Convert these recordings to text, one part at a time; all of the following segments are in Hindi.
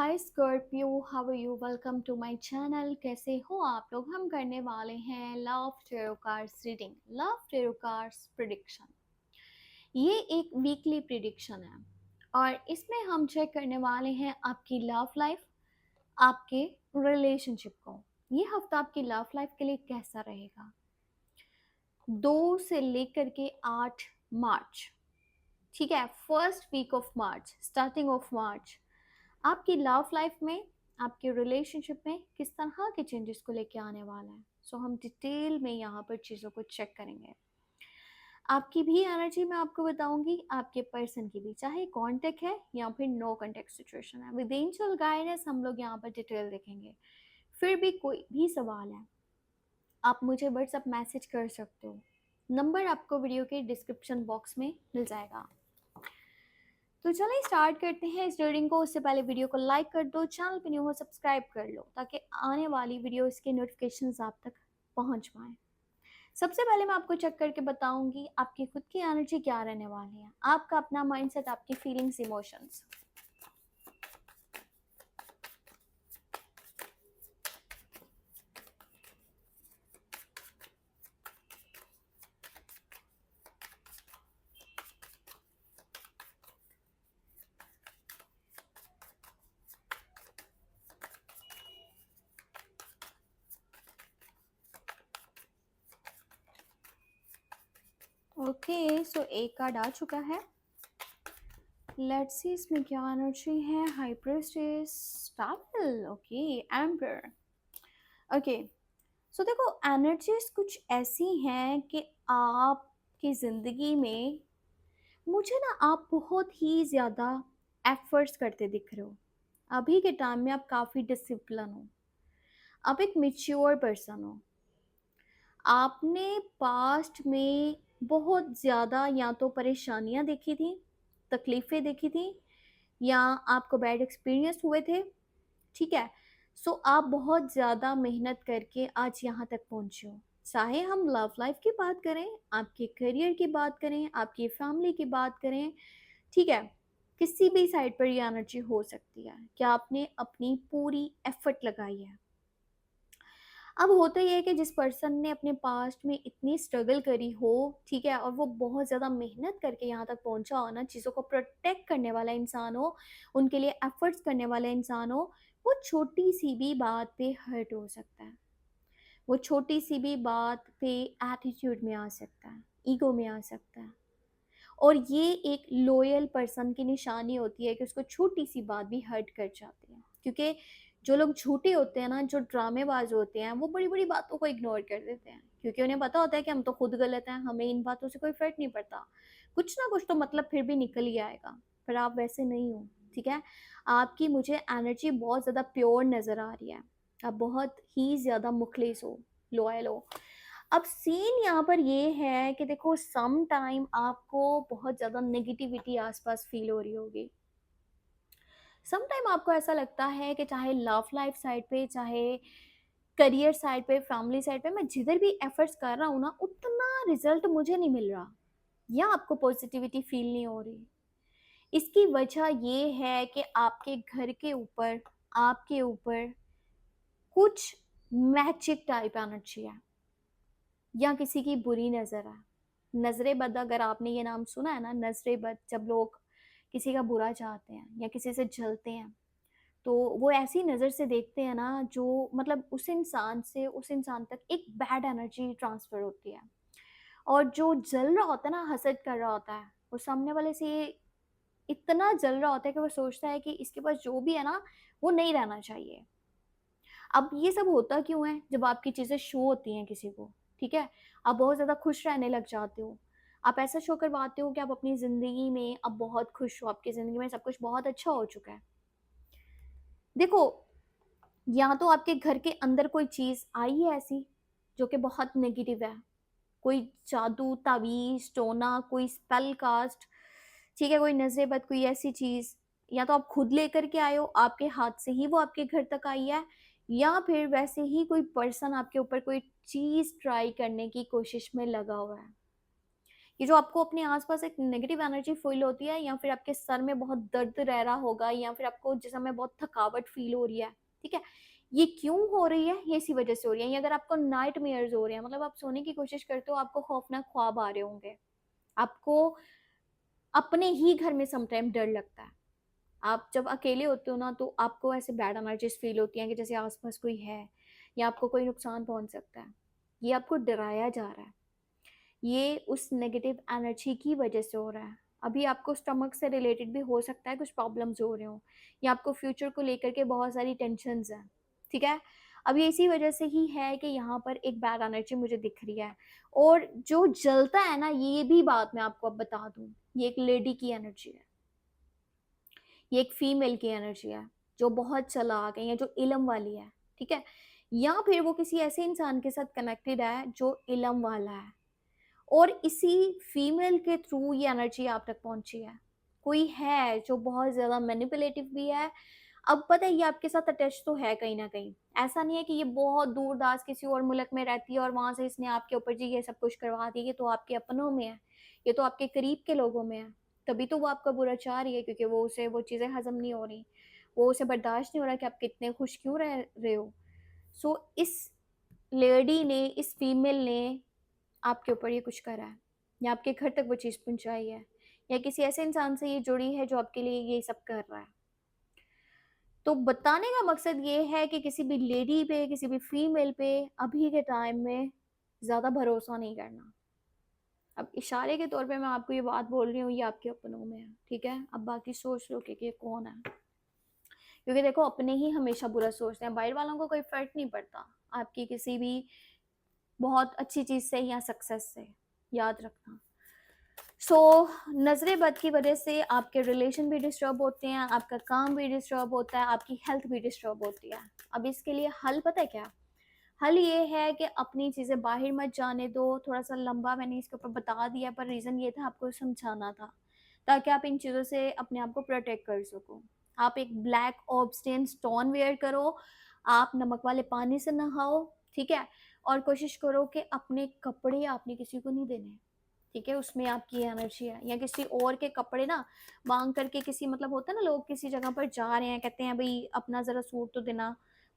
Hi Scorpio, how are you? Welcome to my channel. कैसे हो आप लोग? हम करने वाले हैं love tarot cards reading, love tarot cards prediction. ये एक वीकली प्रिडिक्शन है और इसमें हम चेक करने वाले हैं आपकी लव लाइफ, आपके रिलेशनशिप को। ये हफ्ता आपकी लव लाइफ के लिए कैसा रहेगा? 2 से लेकर के 8 मार्च, ठीक है, first week of March, starting of March, आपकी लव लाइफ में, आपके रिलेशनशिप में किस तरह के चेंजेस को लेके आने वाला है। सो हम डिटेल में यहाँ पर चीज़ों को चेक करेंगे। आपकी भी एनर्जी मैं आपको बताऊंगी, आपके पर्सन की भी, चाहे कांटेक्ट है या फिर नो कांटेक्ट सिचुएशन है। विद एंजल गाइडेंस हम लोग यहाँ पर डिटेल देखेंगे। फिर भी कोई भी सवाल है, आप मुझे व्हाट्सएप मैसेज कर सकते हो। नंबर आपको वीडियो के डिस्क्रिप्शन बॉक्स में मिल जाएगा। तो चलिए स्टार्ट करते हैं इस रीडिंग को। उससे पहले वीडियो को लाइक कर दो, चैनल पे न्यू हो सब्सक्राइब कर लो ताकि आने वाली वीडियोस के नोटिफिकेशंस आप तक पहुंच पाए। सबसे पहले मैं आपको चेक करके बताऊंगी आपकी खुद की एनर्जी क्या रहने वाली है, आपका अपना माइंडसेट, आपकी फीलिंग्स, इमोशंस। ओके, सो एक कार्ड आ चुका है। लेट्स सी इसमें क्या एनर्जी है। High priestess, star, okay, emperor. Okay, so देखो एनर्जीज कुछ ऐसी हैं कि आपकी ज़िंदगी में, मुझे ना आप बहुत ही ज़्यादा एफर्ट्स करते दिख रहे हो। अभी के टाइम में आप काफ़ी डिसिप्लिन हो, आप एक मेच्योर पर्सन हो। आपने पास्ट में बहुत ज़्यादा या तो परेशानियां देखी थी, तकलीफ़ें देखी थी, या आपको बैड एक्सपीरियंस हुए थे, ठीक है। सो आप बहुत ज़्यादा मेहनत करके आज यहाँ तक पहुँचे हो। चाहे हम लव लाइफ की बात करें, आपके करियर की बात करें, आपकी फैमिली की बात करें, ठीक है, किसी भी साइड पर ये एनर्जी हो सकती है कि आपने अपनी पूरी एफर्ट लगाई है। अब होता ही है कि जिस पर्सन ने अपने पास्ट में इतनी स्ट्रगल करी हो, ठीक है, और वो बहुत ज़्यादा मेहनत करके यहाँ तक पहुँचा हो ना, चीज़ों को प्रोटेक्ट करने वाला इंसान हो, उनके लिए एफर्ट्स करने वाला इंसान हो, वो छोटी सी भी बात पे हर्ट हो सकता है। वो छोटी सी भी बात पे एटीट्यूड में आ सकता है, ईगो में आ सकता है। और ये एक लॉयल पर्सन की निशानी होती है कि उसको छोटी सी बात भी हर्ट कर जाती है। क्योंकि जो लोग झूठे होते हैं ना, जो ड्रामेबाज होते हैं, वो बड़ी बड़ी बातों को इग्नोर कर देते हैं क्योंकि उन्हें पता होता है कि हम तो खुद गलत हैं, हमें इन बातों से कोई फर्क नहीं पड़ता, कुछ ना कुछ तो मतलब फिर भी निकल ही आएगा। पर आप वैसे नहीं हो, ठीक है। आपकी मुझे एनर्जी बहुत ज़्यादा प्योर नज़र आ रही है। आप बहुत ही ज़्यादा मुखलिस हो, लॉयल हो। अब सीन यहाँ पर ये है कि देखो सम टाइम आपको बहुत ज़्यादा नेगेटिविटी आसपास फील हो रही होगी। सम टाइम आपको ऐसा लगता है कि चाहे लव लाइफ साइड पे, चाहे करियर साइड पे, फैमिली साइड पे, मैं जिधर भी एफर्ट्स कर रहा हूँ ना, उतना रिजल्ट मुझे नहीं मिल रहा, या आपको पॉजिटिविटी फील नहीं हो रही। इसकी वजह ये है कि आपके घर के ऊपर, आपके ऊपर कुछ मैजिक टाइप एनर्जी है, या किसी की बुरी नज़र है। नजरे बद, अगर आपने ये नाम सुना है ना, नजरे बद, जब लोग किसी का बुरा चाहते हैं या किसी से जलते हैं, तो वो ऐसी नज़र से देखते हैं ना, जो मतलब उस इंसान से उस इंसान तक एक बैड एनर्जी ट्रांसफ़र होती है। और जो जल रहा होता है ना, हसद कर रहा होता है, वो सामने वाले से इतना जल रहा होता है कि वो सोचता है कि इसके पास जो भी है ना, वो नहीं रहना चाहिए। अब ये सब होता क्यों है? जब आपकी चीज़ें शो होती हैं किसी को, ठीक है, आप बहुत ज़्यादा खुश रहने लग जाते हो। आप ऐसा शो करवाते हो कि आप अपनी ज़िंदगी में अब बहुत खुश हो, आपकी ज़िंदगी में सब कुछ बहुत अच्छा हो चुका है। देखो, या तो आपके घर के अंदर कोई चीज़ आई है ऐसी जो कि बहुत नेगेटिव है, कोई जादू, तावीज़, टोना, कोई स्पेल कास्ट, ठीक है, कोई नज़र बद, कोई ऐसी चीज़, या तो आप खुद लेकर के आए हो, आपके हाथ से ही वो आपके घर तक आई है, या फिर वैसे ही कोई पर्सन आपके ऊपर कोई चीज़ ट्राई करने की कोशिश में लगा हुआ है। ये जो आपको अपने आसपास एक नेगेटिव एनर्जी फील होती है, या फिर आपके सर में बहुत दर्द रह रहा होगा, या फिर आपको जिसम में बहुत थकावट फील हो रही है, ठीक है, ये क्यों हो रही है? ये इसी वजह से हो रही है। या अगर आपको नाइट मेयर्स हो रहे हैं, मतलब आप सोने की कोशिश करते हो, आपको खौफनाक ख्वाब आ रहे होंगे, आपको अपने ही घर में समटाइम डर लगता है, आप जब अकेले होते हो ना, तो आपको ऐसे बैड एनर्जीज फील होती हैं कि जैसे आसपास कोई है या आपको कोई नुकसान पहुंच सकता है। ये आपको डराया जा रहा है, ये उस नेगेटिव एनर्जी की वजह से हो रहा है। अभी आपको स्टमक से रिलेटेड भी हो सकता है कुछ प्रॉब्लम्स हो रहे हो, या आपको फ्यूचर को लेकर के बहुत सारी टेंशन्स हैं, ठीक है। अब ये इसी वजह से ही है कि यहाँ पर एक बैड एनर्जी मुझे दिख रही है। और जो जलता है ना, ये भी बात मैं आपको अब बता दूं, ये एक लेडी की एनर्जी है, ये एक फीमेल की एनर्जी है जो बहुत चालाक है या जो इलम वाली है, ठीक है। या फिर वो किसी ऐसे इंसान के साथ कनेक्टेड है जो इलम वाला है, और इसी फीमेल के थ्रू ये एनर्जी आप तक पहुंची है। कोई है जो बहुत ज़्यादा मैनिपुलेटिव भी है। अब पता है ये आपके साथ अटैच तो है कहीं ना कहीं, ऐसा नहीं है कि ये बहुत दूरदास किसी और मुल्क में रहती है और वहां से इसने आपके ऊपर जी ये सब कुछ करवा दिया। ये तो आपके अपनों में है, ये तो आपके करीब के लोगों में है, तभी तो वो आपका बुरा चाह रही है, क्योंकि वो उसे वो चीज़ें हजम नहीं हो रही, वो उसे बर्दाश्त नहीं हो रहा कि आप कितने खुश क्यों रह रहे हो। सो इस लेडी ने, इस फीमेल ने आपके ऊपर ये कुछ करा है, या आपके घर तक वो चीज़ पहुंचाई है, या किसी ऐसे इंसान से ये जुड़ी है जो आपके लिए ये सब कर रहा है। तो बताने का मकसद ये है कि किसी भी लेडी पे, किसी भी फीमेल पे अभी के टाइम में ज़्यादा भरोसा नहीं करना। अब इशारे के तौर पे मैं आपको ये बात बोल रही हूँ, ये आपके अपनों में है, ठीक है। अब बाकी सोच लो कि ये कौन है, क्योंकि देखो अपने ही हमेशा बुरा सोचते हैं, बाहर वालों को कोई फर्क नहीं पड़ता आपकी किसी भी बहुत अच्छी चीज़ से या सक्सेस से, याद रखना। सो नज़र बद की वजह से आपके रिलेशन भी डिस्टर्ब होते हैं, आपका काम भी डिस्टर्ब होता है, आपकी हेल्थ भी डिस्टर्ब होती है। अब इसके लिए हल पता है क्या? हल ये है कि अपनी चीज़ें बाहर मत जाने दो। थोड़ा सा लंबा मैंने इसके ऊपर बता दिया, पर रीज़न ये था आपको समझाना था, ताकि आप इन चीज़ों से अपने आप को प्रोटेक्ट कर सको। आप एक ब्लैक ऑब्स्टेन स्टोन वेयर करो, आप नमक वाले पानी से नहाओ, ठीक है। और कोशिश करो कि अपने कपड़े आपने किसी को नहीं देने, ठीक है, उसमें आपकी एनर्जी है। या किसी और के कपड़े ना मांग करके, किसी मतलब होता है ना, लोग किसी जगह पर जा रहे हैं, कहते हैं भाई अपना ज़रा सूट तो देना,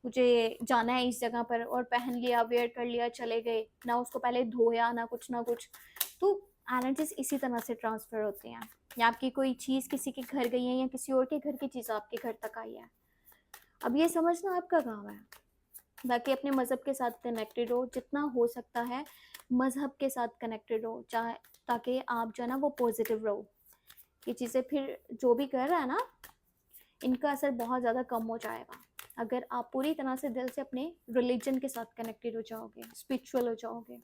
मुझे जाना है इस जगह पर, और पहन लिया, वेयर कर लिया, चले गए ना, उसको पहले धोया ना कुछ ना कुछ। तो एनर्जीज इसी तरह से ट्रांसफ़र होते हैं। या आपकी कोई चीज़ किसी के घर गई है, या किसी और के घर की चीज़ आपके घर तक आई है, अब ये समझना आपका काम है। बाकी अपने मज़हब के साथ कनेक्टेड हो, जितना हो सकता है मज़हब के साथ कनेक्टेड हो, चाहे ताकि आप जो है ना वो पॉजिटिव रहो। ये चीज़ें फिर जो भी कर रहा है ना, इनका असर बहुत ज़्यादा कम हो जाएगा अगर आप पूरी तरह से दिल से अपने रिलीजन के साथ कनेक्टेड हो जाओगे, स्पिरिचुअल हो जाओगे।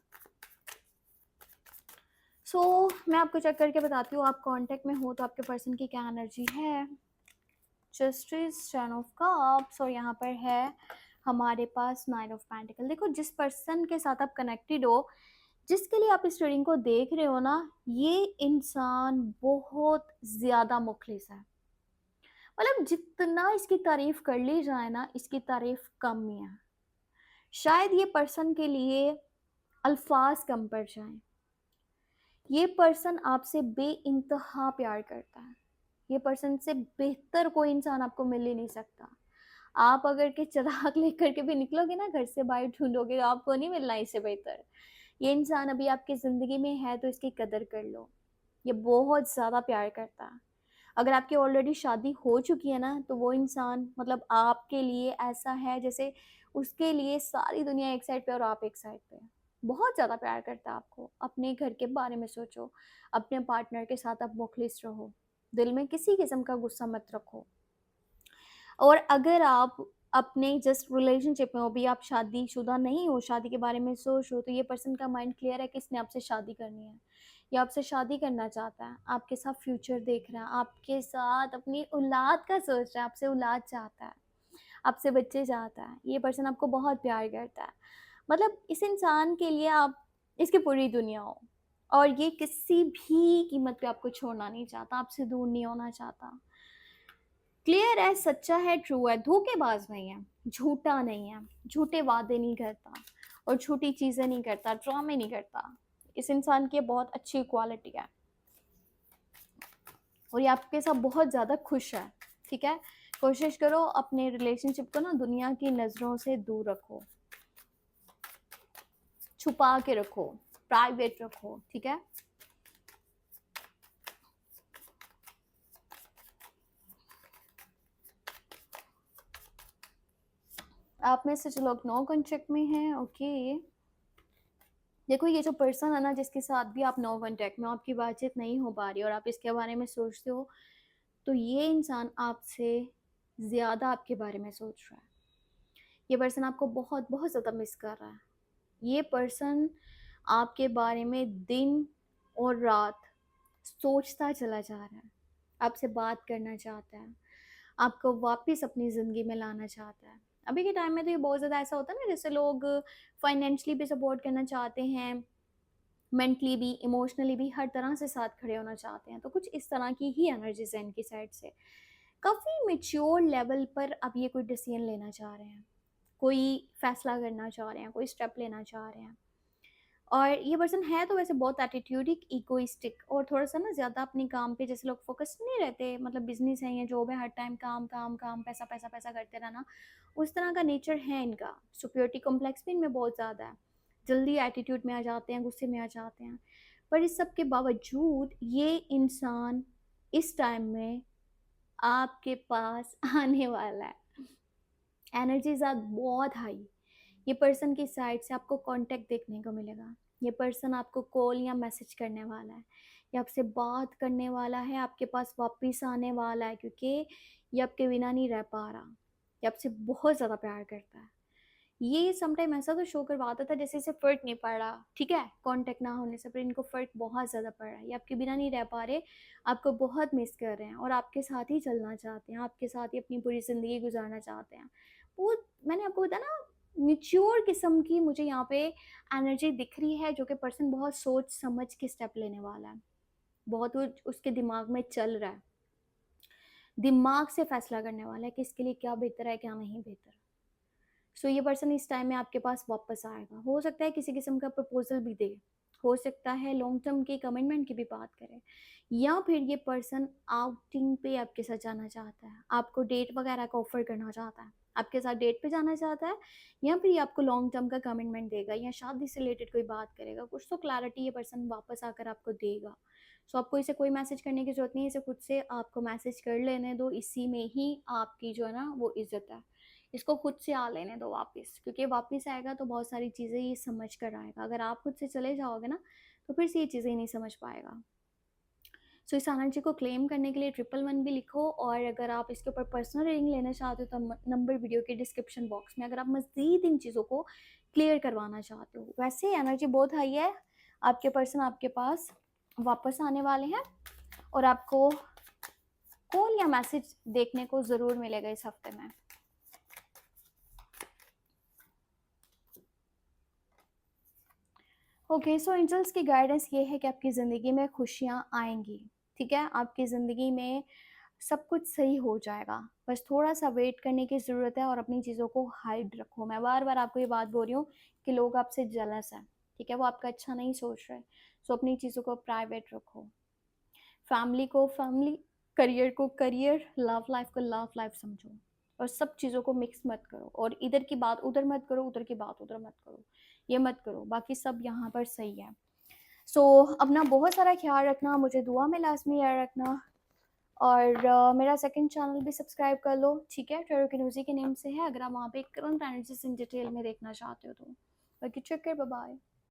मैं आपको चेक करके बताती हूँ, आप कांटेक्ट में हो तो आपके पर्सन की क्या एनर्जी है। जस्टिस, टेन ऑफ कप्स, और यहाँ पर है हमारे पास नाइन ऑफ पेंटिकल। देखो जिस पर्सन के साथ आप कनेक्टेड हो, जिसके लिए आप इस रीडिंग को देख रहे हो ना, ये इंसान बहुत ज़्यादा मुखलिस है। मतलब जितना इसकी तारीफ कर ली जाए ना, इसकी तारीफ कम ही है। शायद ये पर्सन के लिए अल्फाज कम पड़ जाए। ये पर्सन आपसे बेइंतहा प्यार करता है। ये पर्सन से बेहतर कोई इंसान आपको मिल ही नहीं सकता। आप अगर के चिराग लेकर के भी निकलोगे ना घर से, बाहर ढूंढोगे, तो आपको नहीं मिलना इससे बेहतर। ये इंसान अभी आपकी ज़िंदगी में है तो इसकी कदर कर लो। ये बहुत ज़्यादा प्यार करता है। अगर आपकी ऑलरेडी शादी हो चुकी है ना, तो वो इंसान मतलब आपके लिए ऐसा है जैसे उसके लिए सारी दुनिया एक साइड पे और आप एक साइड पे। बहुत ज़्यादा प्यार करता है आपको। अपने घर के बारे में सोचो, अपने पार्टनर के साथ आप मुखलिस रहो, दिल में किसी किस्म का गुस्सा मत रखो। और अगर आप अपने जस्ट रिलेशनशिप में हो, भी आप शादीशुदा नहीं हो, शादी के बारे में सोच हो, तो ये पर्सन का माइंड क्लियर है कि इसने आपसे शादी करनी है, या आपसे शादी करना चाहता है, आपके साथ फ्यूचर देख रहा है, आपके साथ अपनी औलाद का सोच रहा है, आपसे औलाद चाहता है, आपसे बच्चे चाहता है। ये पर्सन आपको बहुत प्यार करता है। मतलब इस इंसान के लिए आप इसकी पूरी दुनिया हो, और ये किसी भी कीमत पे आपको छोड़ना नहीं चाहता, आपसे दूर नहीं होना चाहता। क्लियर है, सच्चा है, ट्रू है, धोखेबाज नहीं है, झूठा नहीं है, झूठे वादे नहीं करता, और झूठी चीज़ें नहीं करता, ड्रामे नहीं करता। इस इंसान की बहुत अच्छी क्वालिटी है और ये आपके साथ बहुत ज़्यादा खुश है, ठीक है। कोशिश करो अपने रिलेशनशिप को ना दुनिया की नज़रों से दूर रखो, छुपा के रखो, प्राइवेट रखो, ठीक है। आप में से जो लोग नो कॉन्टेक्ट में हैं, ओके, देखो ये जो पर्सन है ना जिसके साथ भी आप नो कॉन्टेक्ट में, आपकी बातचीत नहीं हो पा रही और आप इसके बारे में सोचते हो, तो ये इंसान आपसे ज़्यादा आपके बारे में सोच रहा है। ये पर्सन आपको बहुत बहुत ज़्यादा मिस कर रहा है। ये पर्सन आपके बारे में दिन और रात सोचता चला जा रहा है, आपसे बात करना चाहता है, आपको वापस अपनी ज़िंदगी में लाना चाहता है। अभी के टाइम में तो ये बहुत ज़्यादा ऐसा होता है ना, जैसे लोग फाइनेंशियली भी सपोर्ट करना चाहते हैं, मेंटली भी, इमोशनली भी, हर तरह से साथ खड़े होना चाहते हैं। तो कुछ इस तरह की ही एनर्जीज है इनकी साइड से। काफ़ी मेच्योर लेवल पर अब ये कोई डिसीजन लेना चाह रहे हैं, कोई फैसला करना चाह रहे हैं, कोई स्टेप लेना चाह रहे हैं। और ये पर्सन है तो वैसे बहुत एटीट्यूडिक, इगोइस्टिक और थोड़ा सा ना ज़्यादा अपने काम पे, जैसे लोग फोकस नहीं रहते, मतलब बिजनेस है या जॉब है, हर टाइम काम काम काम, पैसा पैसा पैसा करते रहना, उस तरह का नेचर है इनका। सुप्योरिटी कॉम्प्लेक्स भी इनमें बहुत ज़्यादा है, जल्दी एटीट्यूड में आ जाते हैं, गुस्से में आ जाते हैं। पर इस सब के बावजूद ये इंसान इस टाइम में आपके पास आने वाला है। एनर्जी बहुत हाई। ये पर्सन की साइड से आपको कांटेक्ट देखने को मिलेगा। ये पर्सन आपको कॉल या मैसेज करने वाला है, ये आपसे बात करने वाला है, आपके पास वापस आने वाला है, क्योंकि ये आपके बिना नहीं रह पा रहा। ये आपसे बहुत ज़्यादा प्यार करता है। ये समटाइम ऐसा तो शो करवाता था जैसे इसे फ़र्क नहीं पड़ रहा, ठीक है, कांटेक्ट ना होने से, पर इनको फ़र्क बहुत ज़्यादा पड़ रहा है। ये आपके बिना नहीं रह पा रहे, आपको बहुत मिस कर रहे हैं और आपके साथ ही चलना चाहते हैं, आपके साथ ही अपनी पूरी ज़िंदगी गुजारना चाहते हैं। वो मैंने आपको बताया ना, मैच्योर किस्म की मुझे यहाँ पे एनर्जी दिख रही है, जो कि पर्सन बहुत सोच समझ के स्टेप लेने वाला है, बहुत उसके दिमाग में चल रहा है, दिमाग से फैसला करने वाला है कि इसके लिए क्या बेहतर है, क्या नहीं बेहतर। सो ये पर्सन इस टाइम में आपके पास वापस आएगा। हो सकता है किसी किस्म का प्रपोजल भी दे, हो सकता है लॉन्ग टर्म की कमिटमेंट की भी बात करे, या फिर ये पर्सन आउटिंग पे आपके साथ जाना चाहता है, आपको डेट वगैरह का ऑफर करना चाहता है, आपके साथ डेट पे जाना चाहता है, या फिर ये आपको लॉन्ग टर्म का कमिटमेंट देगा या शादी से रिलेटेड कोई बात करेगा। कुछ तो क्लैरिटी ये पर्सन वापस आकर आपको देगा। सो आपको इसे कोई मैसेज करने की ज़रूरत नहीं है, इसे खुद से आपको मैसेज कर लेने दो। इसी में ही आपकी जो है ना वो इज्जत है। इसको खुद से आ लेने दो वापस, क्योंकि वापस आएगा तो बहुत सारी चीज़ें ये समझ कर आएगा। अगर आप खुद से चले जाओगे ना तो फिर से ये चीज़ें नहीं समझ पाएगा। सो इस एनर्जी को क्लेम करने के लिए 111 भी लिखो, और अगर आप इसके ऊपर पर्सनल रीडिंग लेना चाहते हो तो नंबर वीडियो के डिस्क्रिप्शन बॉक्स में, अगर आप मज़ीद इन चीज़ों को क्लियर करवाना चाहते हो। वैसे एनर्जी बहुत हाई है, आपके पर्सन आपके पास वापस आने वाले हैं और आपको कॉल या मैसेज देखने को ज़रूर मिलेगा इस हफ्ते में। ओके, सो एंजल्स की गाइडेंस ये है कि आपकी ज़िंदगी में खुशियाँ आएंगी, ठीक है, आपकी ज़िंदगी में सब कुछ सही हो जाएगा। बस थोड़ा सा वेट करने की ज़रूरत है और अपनी चीज़ों को हाइड रखो। मैं बार बार आपको ये बात बोल रही हूँ कि लोग आपसे जलस है, ठीक है, वो आपका अच्छा नहीं सोच रहे। सो अपनी चीज़ों को प्राइवेट रखो, फैमिली को फैमिली, करियर को करियर, लव लाइफ को लव लाइफ समझो, और सब चीज़ों को मिक्स मत करो, और इधर की बात उधर मत करो, उधर की बात उधर मत करो, ये मत करो, बाकी सब यहाँ पर सही है। सो अपना बहुत सारा ख्याल रखना, मुझे दुआ में लाजमी याद रखना, और मेरा सेकंड चैनल भी सब्सक्राइब कर लो, ठीक है, टेरो किनोजी के नेम से है, अगर आप वहाँ पे करंट एनर्जीज इन डिटेल में देखना चाहते हो तो। बाकी चेक कर, बाय बाय।